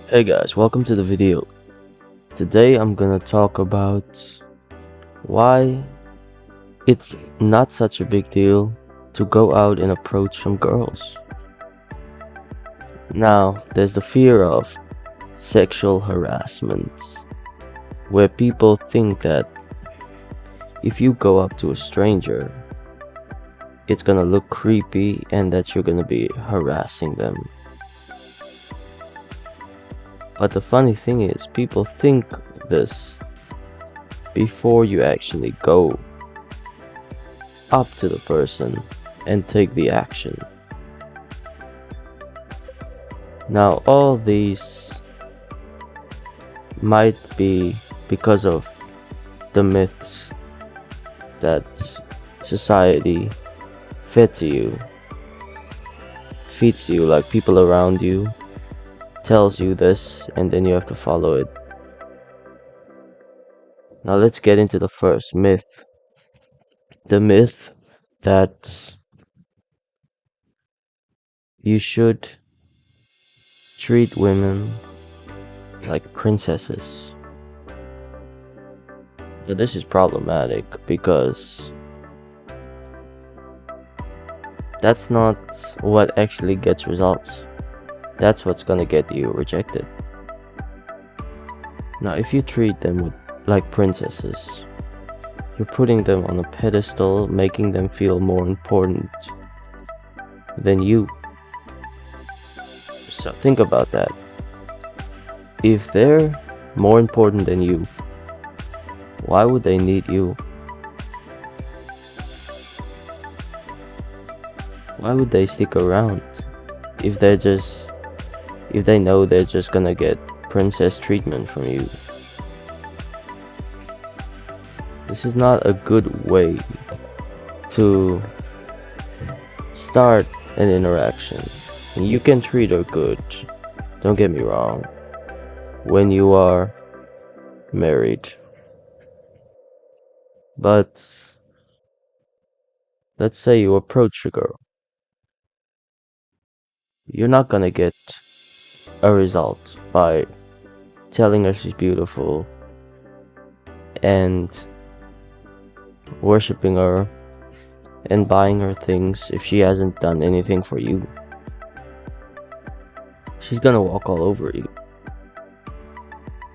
Hey guys, welcome to the video. Today I'm gonna talk about why it's not such a big deal to go out and approach some girls. Now, there's the fear of sexual harassment, where people think that if you go up to a stranger, it's gonna look creepy and that you're gonna be harassing them. But the funny thing is, people think this before you actually go up to the person and take the action. Now, all these might be because of the myths that society fits you, feeds you, like people around you tells you this, and then you have to follow it. Now, let's get into the first myth, the myth that you should treat women like princesses. Now, this is problematic because that's not what actually gets results. That's what's gonna get you rejected. Now, if you treat them like princesses, you're putting them on a pedestal, making them feel more important than you. So think about that. If they're more important than you, why would they need you? Why would they stick around if if they know they're just gonna get princess treatment from you? This is not a good way to start an interaction. You can treat her good, don't get me wrong, when you are married. But let's say you approach a girl. You're not gonna get a result by telling her she's beautiful and worshipping her and buying her things if she hasn't done anything for you. She's gonna walk all over you.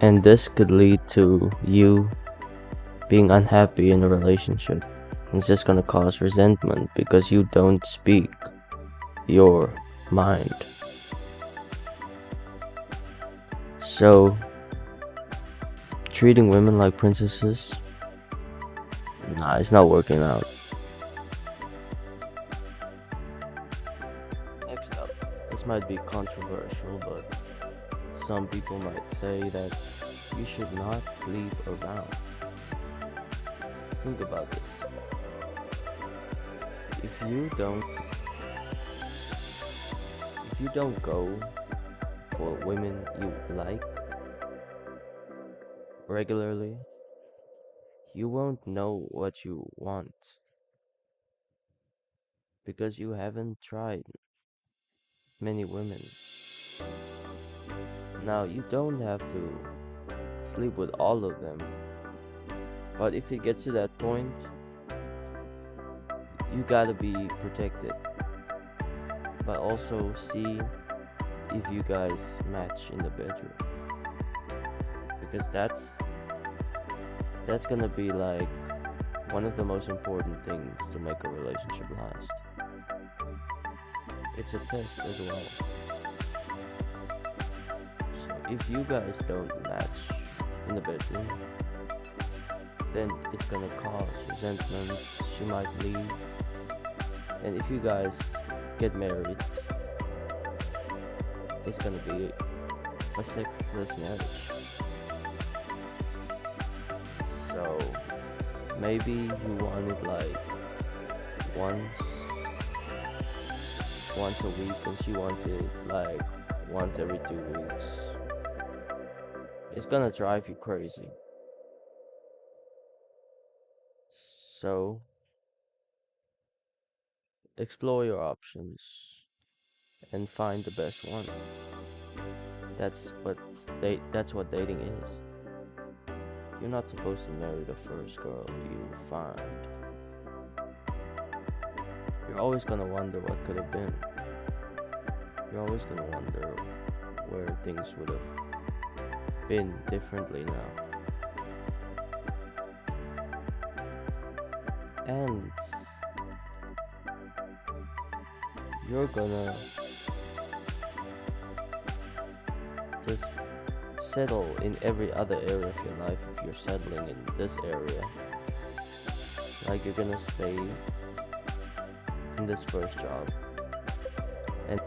And this could lead to you being unhappy in a relationship. It's just gonna cause resentment because you don't speak your mind. So, treating women like princesses, nah, it's not working out. Next up, this might be controversial, but some people might say that you should not sleep around. Think about this. If you don't if you don't go for women you like regularly, you won't know what you want because you haven't tried many women. Now, you don't have to sleep with all of them, but if it gets to that point, you gotta be protected, but also see if you guys match in the bedroom because that's gonna be like one of the most important things to make a relationship last. It's a test as well. So if you guys don't match in the bedroom, then it's gonna cause resentment. She might leave, and if you guys get married, it's gonna be a sexless marriage. So maybe you want it like once once a week and she wants it like once every 2 weeks. It's gonna drive you crazy. So explore your options and find the best one. That's what dating is. You're not supposed to marry the first girl you find. You're always gonna wonder what could have been. You're always gonna wonder where things would have been differently now. And you're gonna just settle in every other area of your life if you're settling in this area. Like you're gonna stay in this first job. And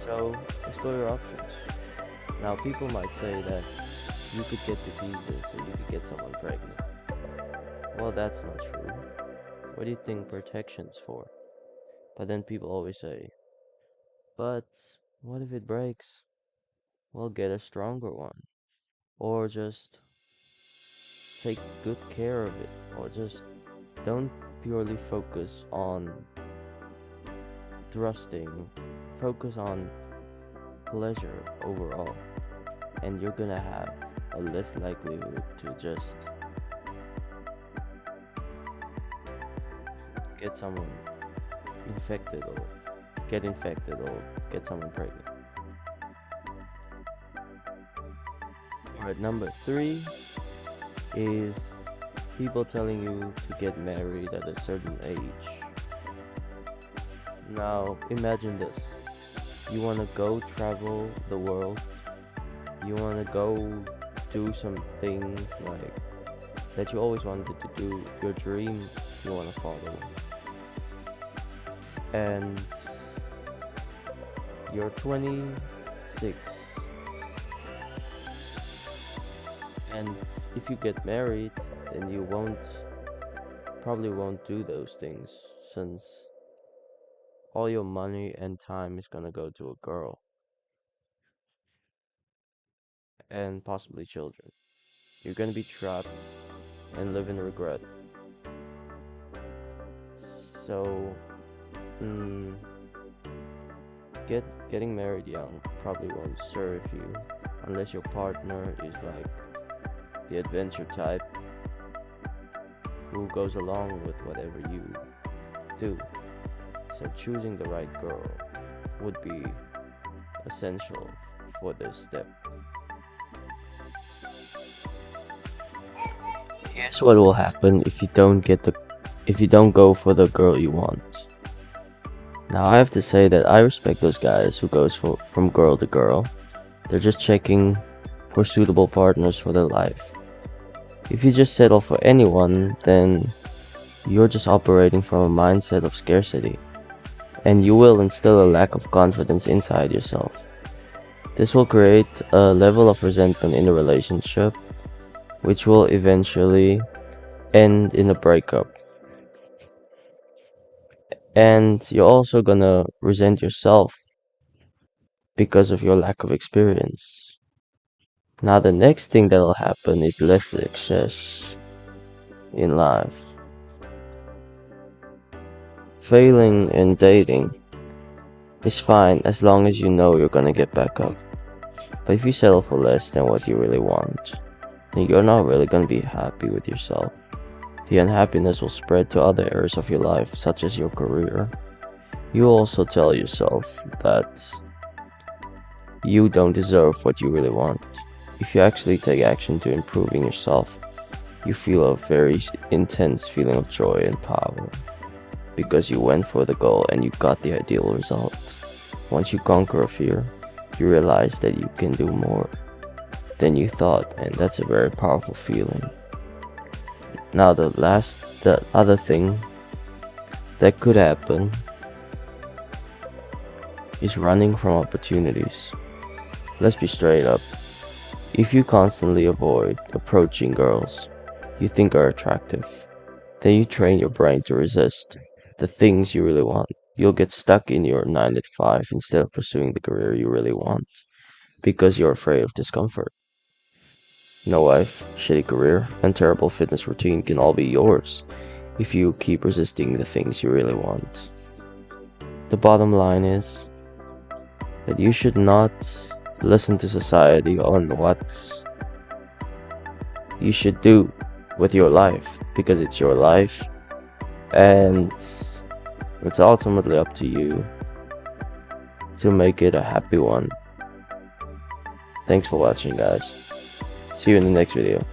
so explore your options. Now people might say that you could get diseases or you could get someone pregnant. Well, that's not true. What do you think protection's for? But then people always say, but what if it breaks? Well, get a stronger one. Or just take good care of it. Or just don't purely focus on thrusting. Focus on pleasure overall. And you're gonna have a less likelihood to just get someone infected or get infected or get someone pregnant. Alright, number three is people telling you to get married at a certain age. Now, imagine this. You want to go travel the world. You want to go do some things like that you always wanted to do. Your dream you want to follow. And you're 26. And if you get married, then you probably won't do those things since all your money and time is gonna go to a girl and possibly children. You're gonna be trapped and live in regret. So, mm, getting married young probably won't serve you unless your partner is like the adventure type who goes along with whatever you do. So choosing the right girl would be essential for this step. Here's what will happen if you don't go for the girl you want. Now I have to say that I respect those guys who goes from girl to girl. They're just checking for suitable partners for their life. If you just settle for anyone, then you're just operating from a mindset of scarcity, and you will instill a lack of confidence inside yourself. This will create a level of resentment in the relationship, which will eventually end in a breakup. And you're also gonna resent yourself because of your lack of experience. Now, the next thing that'll happen is less success in life. Failing in dating is fine as long as you know you're gonna get back up. But if you settle for less than what you really want, then you're not really gonna be happy with yourself. The unhappiness will spread to other areas of your life, such as your career. You also tell yourself that you don't deserve what you really want. If you actually take action to improving yourself, you feel a very intense feeling of joy and power because you went for the goal and you got the ideal result. Once you conquer a fear, you realize that you can do more than you thought, and that's a very powerful feeling. Now, the other thing that could happen is running from opportunities. Let's be straight up. If you constantly avoid approaching girls you think are attractive, then you train your brain to resist the things you really want. You'll get stuck in your 9 to 5 instead of pursuing the career you really want because you're afraid of discomfort. No wife, shitty career, and terrible fitness routine can all be yours if you keep resisting the things you really want. The bottom line is that you should not listen to society on what you should do with your life, because it's your life and it's ultimately up to you to make it a happy one. Thanks for watching, guys. See you in the next video.